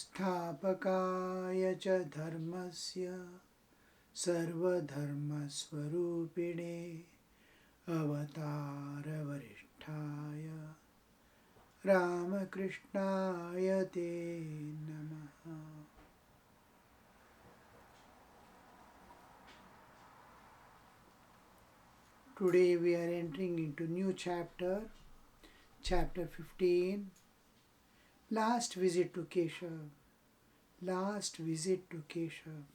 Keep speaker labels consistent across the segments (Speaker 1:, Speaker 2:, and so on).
Speaker 1: स्थापकाय च धर्मस्य सर्वधर्मस्वरूपिणे अवतारवरिष्ठाय रामकृष्णाय ते नमः. Today we are entering into new chapter 15, last visit to Keshav. Last visit to Keshav.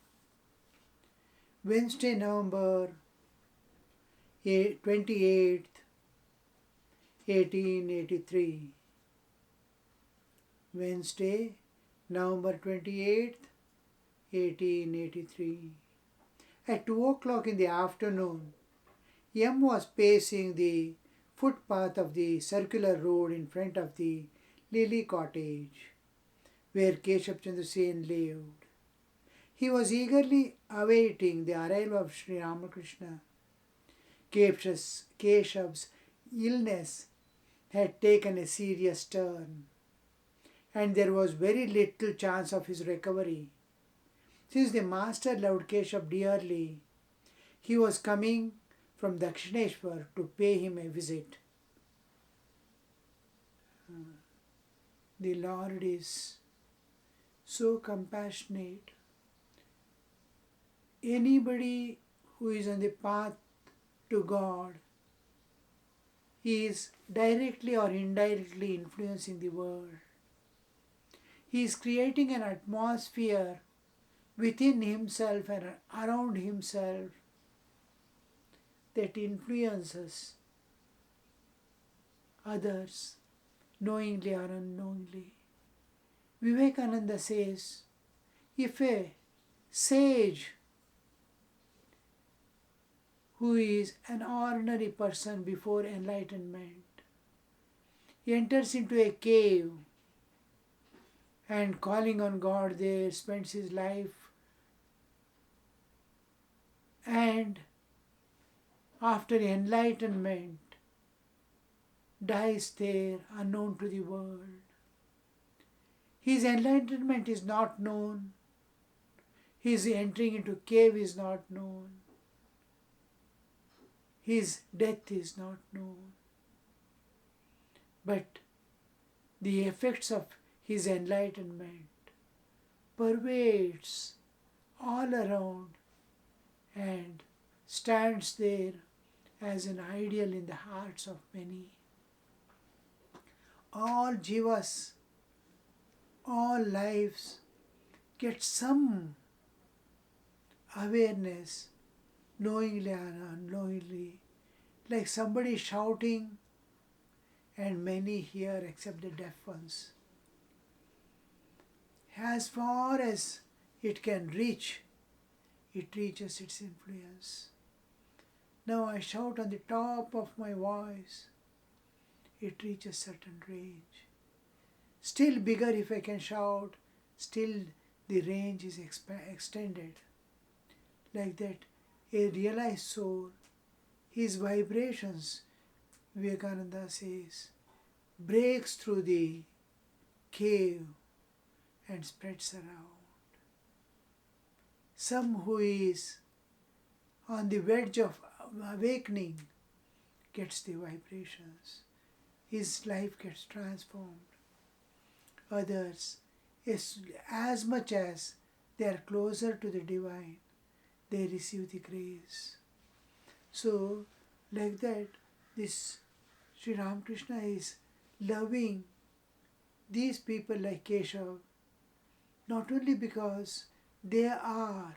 Speaker 1: Wednesday, November 28th, 1883. Wednesday, November 28th, 1883. At 2 o'clock in the afternoon, M was pacing the footpath of the circular road in front of the Lily cottage, where Keshav Chandra Sen lived. He was eagerly awaiting the arrival of Sri Ramakrishna. Keshav's illness had taken a serious turn, and there was very little chance of his recovery. Since the master loved Keshav dearly, he was coming from Dakshineshwar to pay him a visit. The Lord is so compassionate. Anybody who is on the path to God is directly or indirectly influencing the world. He is creating an atmosphere within himself and around himself that influences others, knowingly or unknowingly. Vinayakananda says, if a sage who is an ordinary person before enlightenment enters into a cave and calling on God there spends his life, and after enlightenment dies there unknown to the world. His enlightenment is not known. His entering into cave is not known. His death is not known. But the effects of his enlightenment pervades all around and stands there as an ideal in the hearts of many. All jivas, all lives get some awareness, knowingly or unknowingly, like somebody shouting and many hear except the deaf ones. As far as it can reach, it reaches its influence. Now I shout on the top of my voice, it reaches certain range. Still bigger if I can shout, still the range is extended. Like that, a realized soul, his vibrations, Vinayakananda says, breaks through the cave and spreads around. Some who is on the verge of awakening gets the vibrations. His life gets transformed. Others, as much as they are closer to the divine, they receive the grace. So, like that, this Sri Ramakrishna is loving these people like Keshav, not only because they are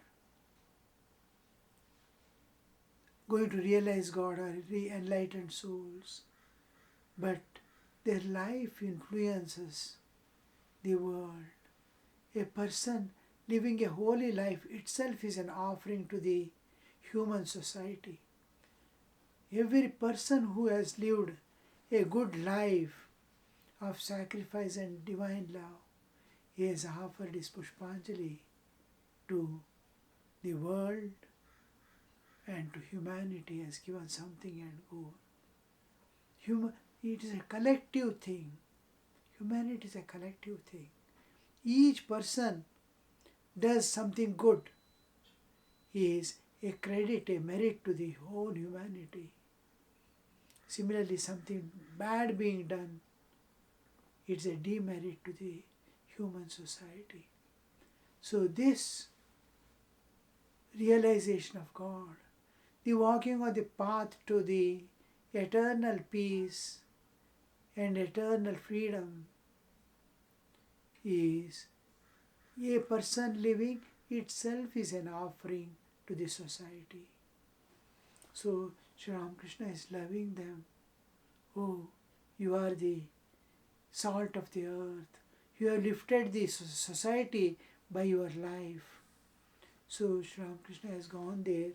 Speaker 1: going to realize God or enlightened souls, but their life influences the world. A person living a holy life itself is an offering to the human society. Every person who has lived a good life of sacrifice and divine love, he has offered his Pushpanjali to the world and to humanity, has given something and good. It is a collective thing. Humanity is a collective thing. Each person does something good is a credit, a merit to the whole humanity. Similarly, something bad being done, it's a demerit to the human society. So this realization of God, the walking on the path to the eternal peace and eternal freedom is a person living itself is an offering to the society. So Sri Ramakrishna is loving them. Oh, you are the salt of the earth. You have lifted the society by your life. So Sri Ramakrishna has gone there,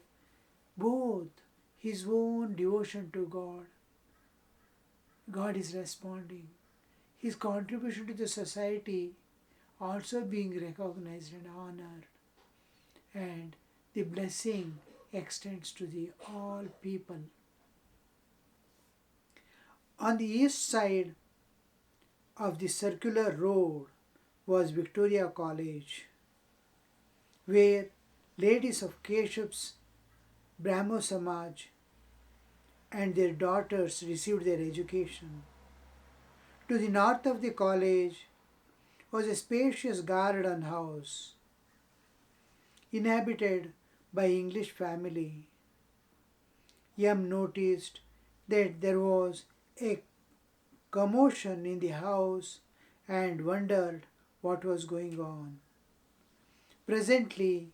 Speaker 1: both his own devotion to God. God is responding. His contribution to the society also being recognized and honored. And the blessing extends to the all people. On the east side of the circular road was Victoria College, where ladies of Keshav's Brahmo Samaj and their daughters received their education. To the north of the college was a spacious garden house inhabited by English family. Yam noticed that there was a commotion in the house and wondered what was going on. Presently,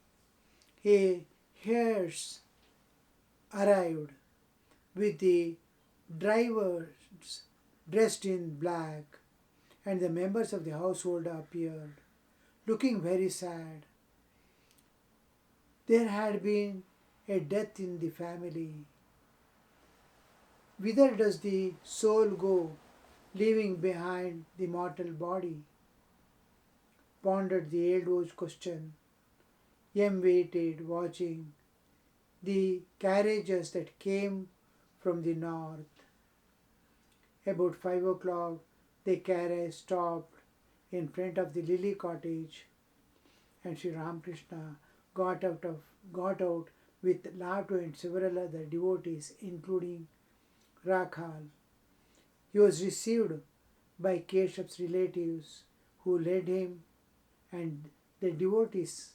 Speaker 1: a hearse arrived with the drivers dressed in black, and the members of the household appeared, looking very sad. There had been a death in the family. Whither does the soul go, leaving behind the mortal body? Pondered the age-old question. Yem waited, watching the carriages that came from the north. About 5 o'clock, the carriage stopped in front of the Lily cottage, and Sri Ramakrishna got out with Latu and several other devotees, including Rakhal. He was received by Keshav's relatives, who led him and the devotees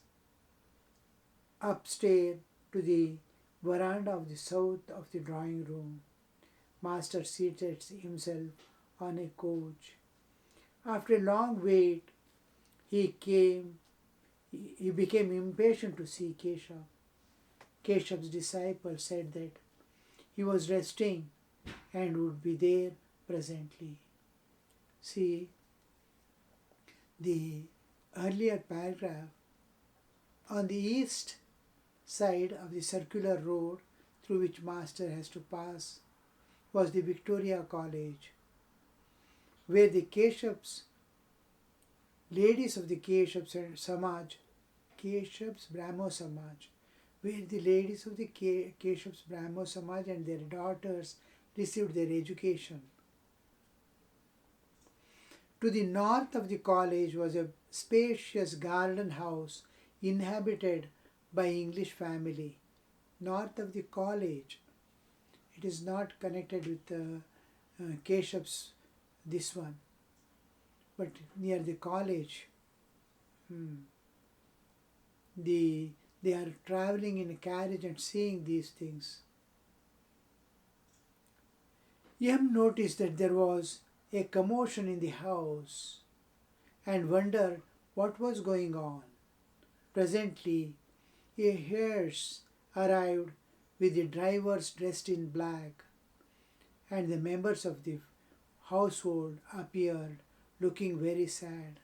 Speaker 1: upstairs to the veranda of the south of the drawing room. Master seated himself on a couch. After a long wait, he became impatient to see Keshav. Keshav's disciple said that he was resting and would be there presently. See, the earlier paragraph, on the east side of the circular road through which Master has to pass was the Victoria College, where the Keshav's, ladies of the Keshav's Samaj, Keshav's Brahmo Samaj, where the ladies of the Keshav's Brahmo Samaj and their daughters received their education. To the north of the college was a spacious garden house inhabited by English family. North of the college, it is not connected with Keshav's, this one, but near the college. They are traveling in a carriage and seeing these things. Yam noticed that there was a commotion in the house and wondered what was going on. Presently, a hearse arrived with the drivers dressed in black, and the members of the household appeared, looking very sad.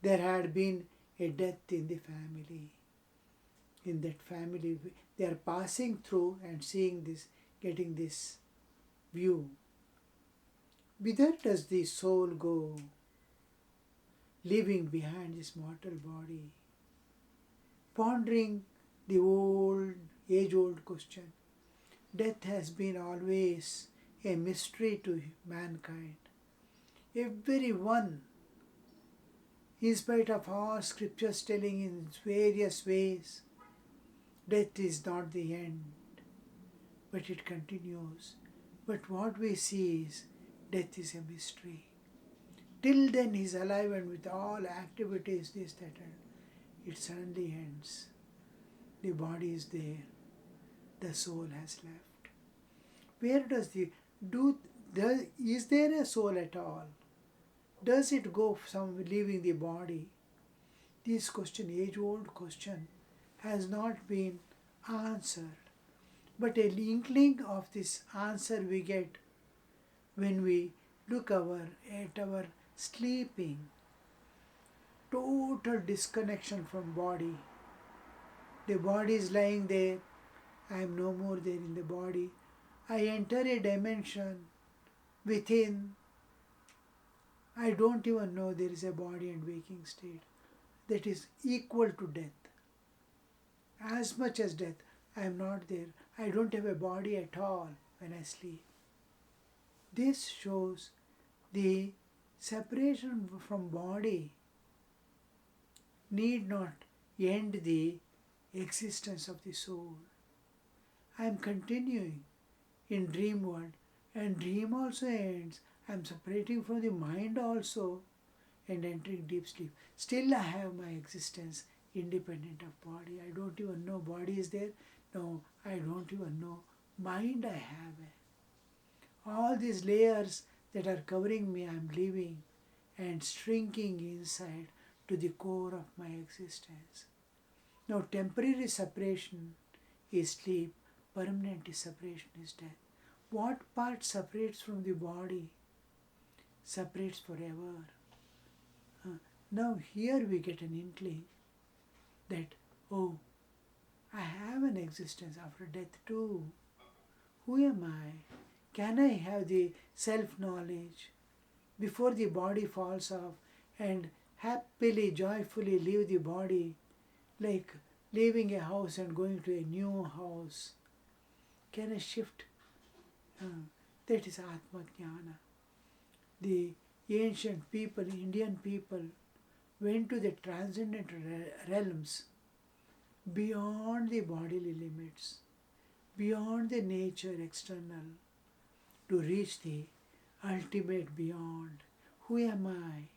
Speaker 1: There had been a death in the family. In that family, they are passing through and seeing this, getting this view. Whither does the soul go, leaving behind this mortal body? Pondering the age-old question. Death has been always a mystery to mankind. Everyone, in spite of all scriptures telling in various ways, death is not the end, but it continues. But what we see is death is a mystery. Till then he is alive and with all activities, this, that, and it suddenly ends. The body is there, the soul has left. Where does is there a soul at all? Does it go some leaving the body? This question, age-old question, has not been answered. But a inkling of this answer we get when we look at our sleeping. Total disconnection from body. The body is lying there. I am no more there in the body. I enter a dimension within. I don't even know there is a body and waking state that is equal to death. As much as death, I am not there. I don't have a body at all when I sleep. This shows the separation from body need not end the existence of the soul. I am continuing in dream world, and dream also ends. I am separating from the mind also and entering deep sleep. Still I have my existence independent of body. I don't even know body is there. No, I don't even know mind I have. All these layers that are covering me I am leaving and shrinking inside to the core of my existence. Now temporary separation is sleep, permanent separation is death. What part separates from the body? Separates forever. Now here we get an inkling that, oh, I have an existence after death too. Who am I? Can I have the self-knowledge before the body falls off and happily, joyfully leave the body like leaving a house and going to a new house? Can I shift? That is Atma Jnana. The ancient people, Indian people, went to the transcendent realms beyond the bodily limits, beyond the nature external, to reach the ultimate beyond. Who am I?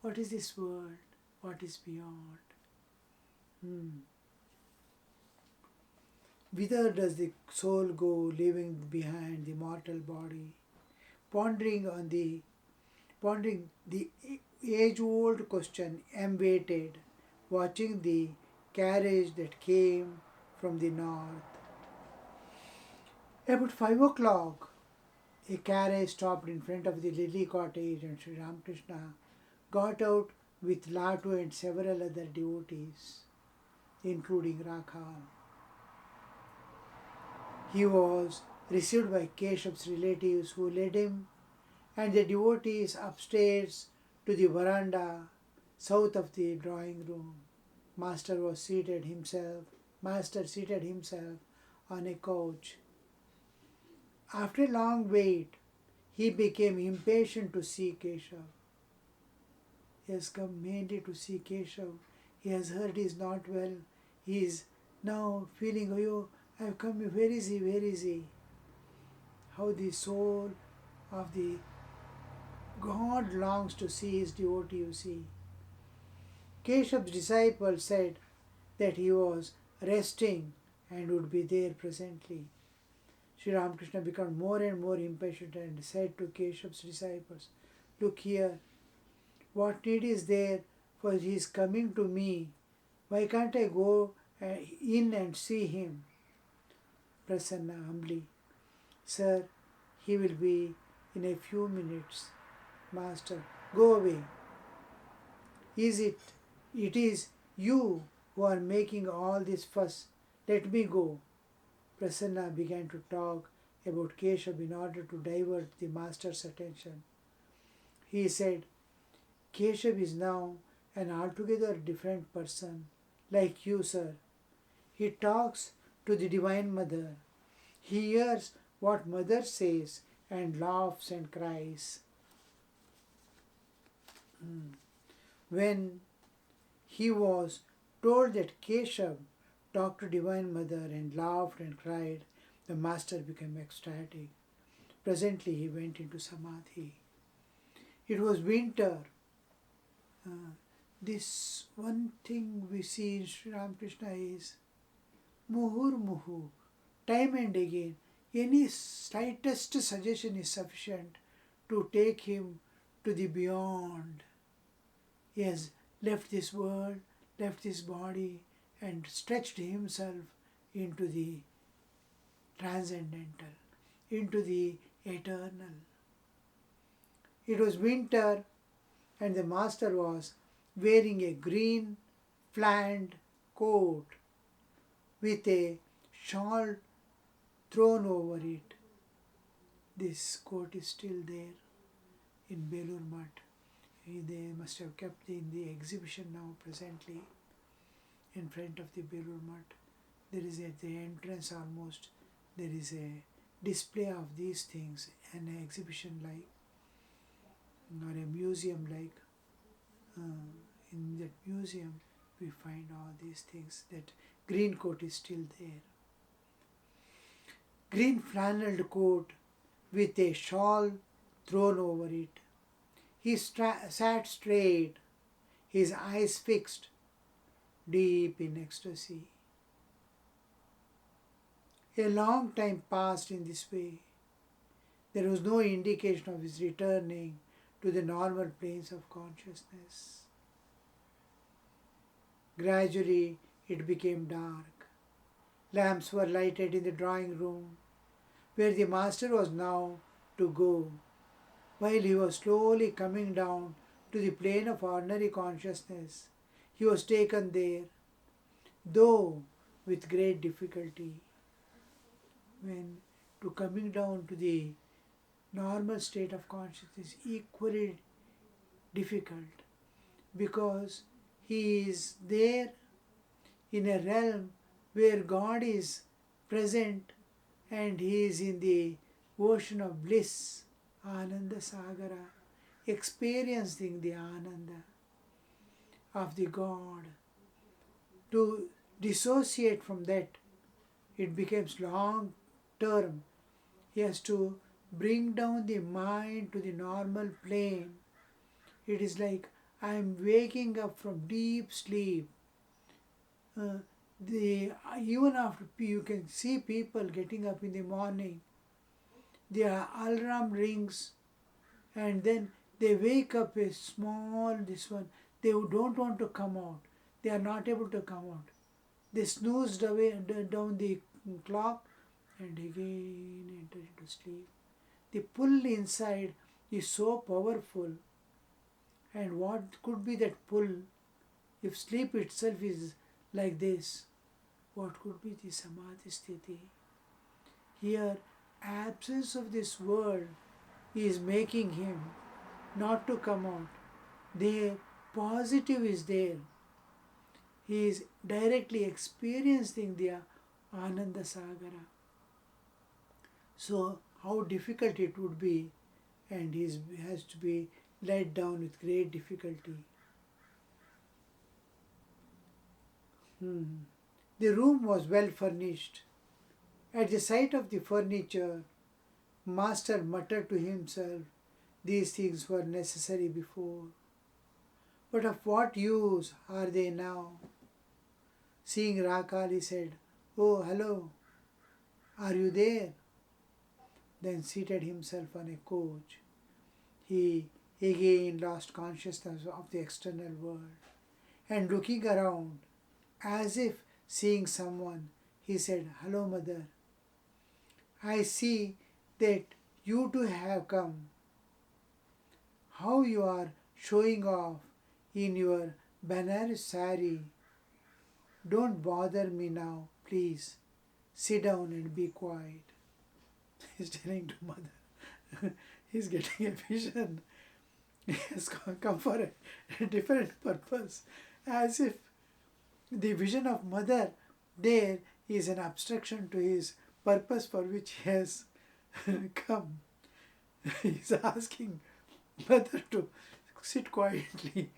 Speaker 1: What is this world? What is beyond? Whither does the soul go, leaving behind the mortal body? Pondering the age-old question, waited, watching the carriage that came from the north. About 5 o'clock, a carriage stopped in front of the lily cottage and Sri Ramakrishna got out with Latu and several other devotees, including Rakhal. He was received by Keshav's relatives who led him and the devotees upstairs to the veranda south of the drawing room. Master seated himself on a couch. After a long wait, he became impatient to see Keshav. He has come mainly to see Keshav. He has heard he is not well. He is now feeling, oh, I have come, where is he, where is he? How the soul of the God longs to see his devotee, you see. Keshav's disciple said that he was resting and would be there presently. Sri Ramakrishna became more and more impatient and said to Keshav's disciples, look here, what need is there for he is coming to me? Why can't I go in and see him? Prasanna humbly, sir, he will be in a few minutes. Master, go away. It is you who are making all this fuss. Let me go. Prasanna began to talk about Keshav in order to divert the master's attention. He said, Keshav is now an altogether different person, like you, sir. He talks to the Divine Mother. He hears what Mother says and laughs and cries. When he was told that Keshav talked to Divine Mother and laughed and cried, the master became ecstatic. Presently he went into Samadhi. It was winter. This one thing we see in Sri Ramakrishna is Muhur Muhu, time and again. Any slightest suggestion is sufficient to take him to the beyond. He has left this world, left this body, and stretched himself into the transcendental, into the eternal. It was winter, and the master was wearing a green flannel coat with a shawl thrown over it. This coat is still there in Belur Math. They must have kept in the exhibition now presently in front of the Belur Math. There is at the entrance almost, there is a display of these things, an exhibition like, or a museum like. In that museum we find all these things. That green coat is still there. Green flannelled coat with a shawl thrown over it. He sat straight, his eyes fixed, deep in ecstasy. A long time passed in this way. There was no indication of his returning to the normal planes of consciousness. Gradually it became dark. Lamps were lighted in the drawing room, where the master was now to go. While he was slowly coming down to the plane of ordinary consciousness, he was taken there, though with great difficulty. When to coming down to the normal state of consciousness is equally difficult, because he is there in a realm where God is present and he is in the ocean of bliss, Ananda Sagara, experiencing the Ananda of the God. To dissociate from that, it becomes long term. He has to bring down the mind to the normal plane. It is like I am waking up from deep sleep. Even after you can see people getting up in the morning, their alarm rings, and then they wake up a small this one. They don't want to come out. They are not able to come out. They snoozed away down the clock and again enter into sleep. The pull inside is so powerful. And what could be that pull? If sleep itself is like this, what could be the Samadhi Sthiti? Here, absence of this world is making him not to come out. The positive is there. He is directly experiencing the Ananda Sagara. So, how difficult it would be, and he has to be led down with great difficulty. The room was well furnished. At the sight of the furniture, Master muttered to himself, these things were necessary before. But of what use are they now? Seeing Rakal, he said, "Oh, hello, are you there?" Then seated himself on a coach. He again lost consciousness of the external world, and looking around, as if seeing someone, he said, "Hello, Mother. I see that you too have come. How you are showing off in your Banaras sari. Don't bother me now, please. Sit down and be quiet." He's telling to Mother. He's getting a vision. He has come for a different purpose. As if the vision of Mother there is an obstruction to his purpose for which he has come. He's asking mother to sit quietly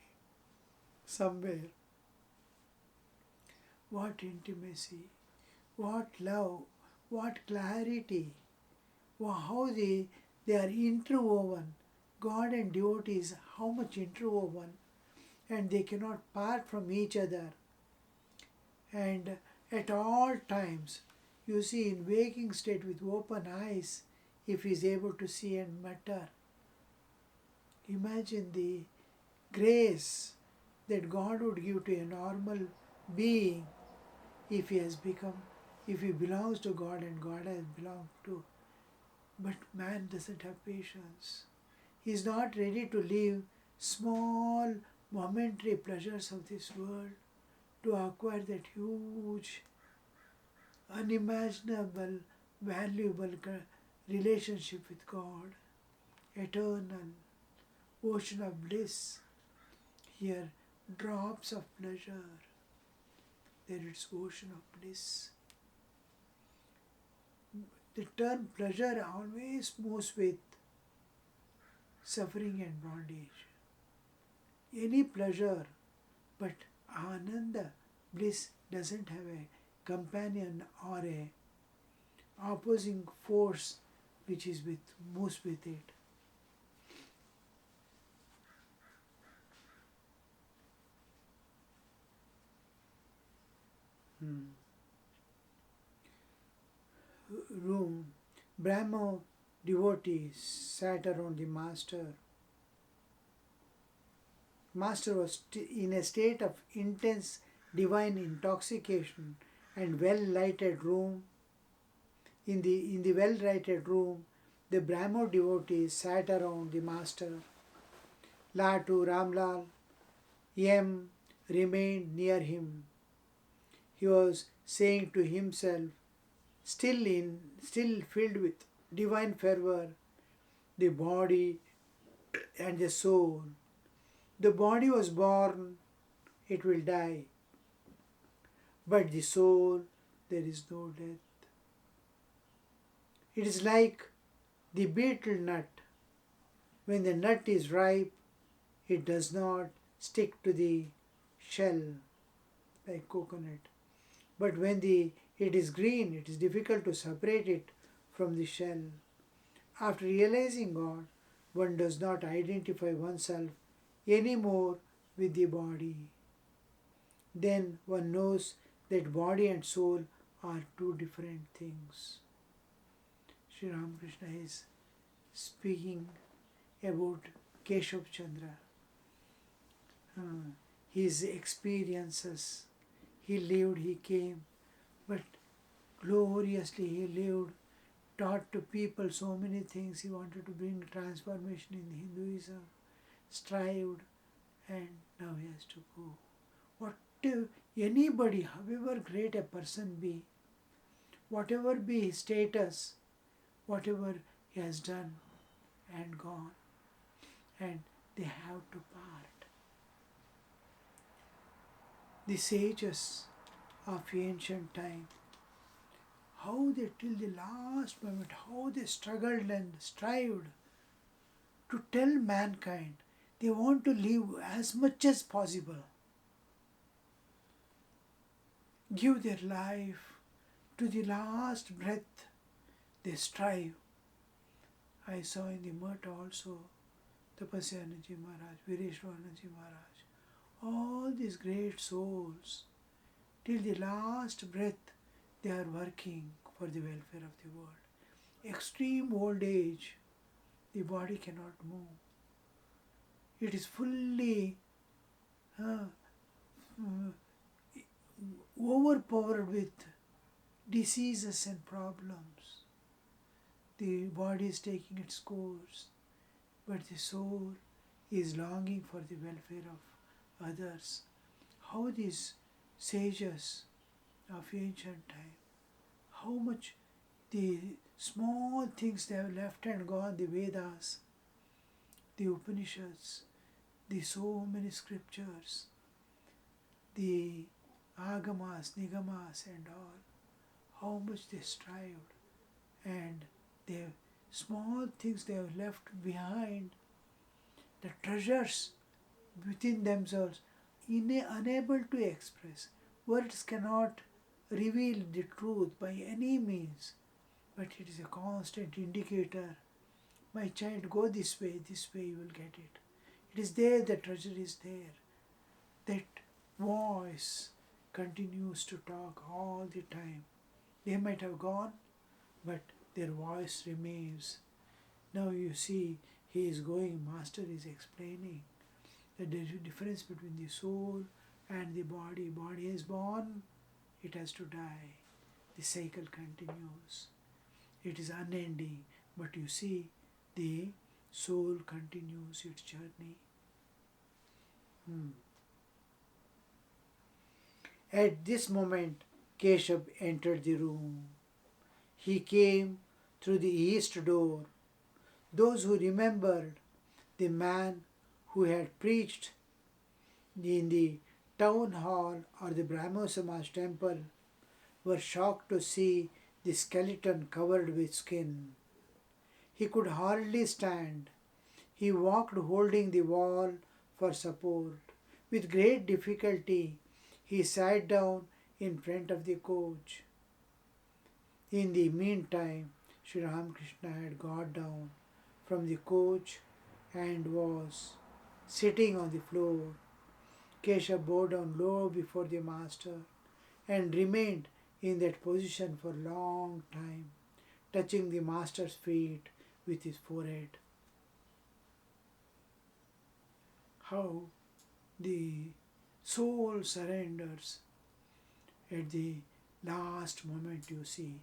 Speaker 1: somewhere. What intimacy, what love, what clarity, how they are interwoven. God and devotees, how much interwoven, and they cannot part from each other. And at all times, you see, in waking state with open eyes, if he is able to see and mutter, imagine the grace that God would give to a normal being if he has become, if he belongs to God and God has belonged to. But man doesn't have patience. He is not ready to leave small momentary pleasures of this world to acquire that huge, unimaginable, valuable relationship with God, eternal, ocean of bliss. Here, drops of pleasure. There it's ocean of bliss. The term pleasure always moves with suffering and bondage. Any pleasure, but Ananda, bliss, doesn't have a companion or a opposing force which is moves with it. Room. Brahma devotees sat around the master. Master was in a state of intense divine intoxication, and well-lighted room. In the well-lighted room, the Brahmo devotees sat around the master. Latu Ramlal M remained near him. He was saying to himself, still filled with divine fervor, the body and the soul. The body was born, it will die. But the soul, there is no death. It is like the beetle nut. When the nut is ripe, it does not stick to the shell like coconut. But when it is green, it is difficult to separate it from the shell. After realizing God, one does not identify oneself anymore with the body. Then one knows that body and soul are two different things. Sri Ramakrishna is speaking about Keshav Chandra, his experiences. He lived, he came, but gloriously he lived, taught to people so many things. He wanted to bring transformation in Hinduism, strived, and now he has to go. What anybody, however great a person be, whatever be his status, whatever he has done and gone, and they have to part. The sages of ancient time, how they till the last moment, how they struggled and strived to tell mankind they want to live as much as possible. Give their life to the last breath, they strive. I saw in the mutt also Tapasyanji Maharaj, Vireshwaranaji Maharaj, all these great souls, till the last breath they are working for the welfare of the world. Extreme old age, the body cannot move. It is fully overpowered with diseases and problems. The body is taking its course, but the soul is longing for the welfare of others. How these sages of ancient time, how much the small things they have left and gone, the Vedas, the Upanishads, the so many scriptures, the Agamas, Nigamas and all, how much they strived, and they Small things they have left behind, the treasures within themselves, unable to express. Words cannot reveal the truth by any means, but it is a constant indicator. My child, go this way you will get it. It is there, the treasure is there. That voice continues to talk all the time. They might have gone, but their voice remains. Now you see, he is going, Master is explaining that there is a difference between the soul and the body. Body is born, it has to die. The cycle continues. It is unending, but you see, the soul continues its journey. At this moment, Keshav entered the room. He came through the east door. Those who remembered the man who had preached in the town hall or the Brahmo Samaj temple were shocked to see the skeleton covered with skin. He could hardly stand. He walked holding the wall for support. With great difficulty, he sat down in front of the coach. In the meantime, Sri Ramakrishna had got down from the coach and was sitting on the floor. Keshav bowed down low before the master and remained in that position for a long time, touching the master's feet with his forehead. How the soul surrenders at the last moment, you see,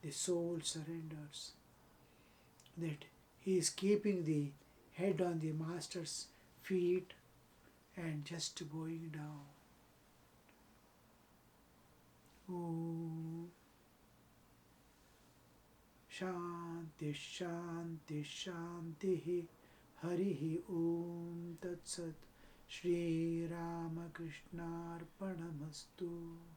Speaker 1: the soul surrenders. That he is keeping the head on the master's feet and just going down. Om Shanti Shanti Shanti Harihi Om Tat Sat Shri Ramakrishna Arpanamastu.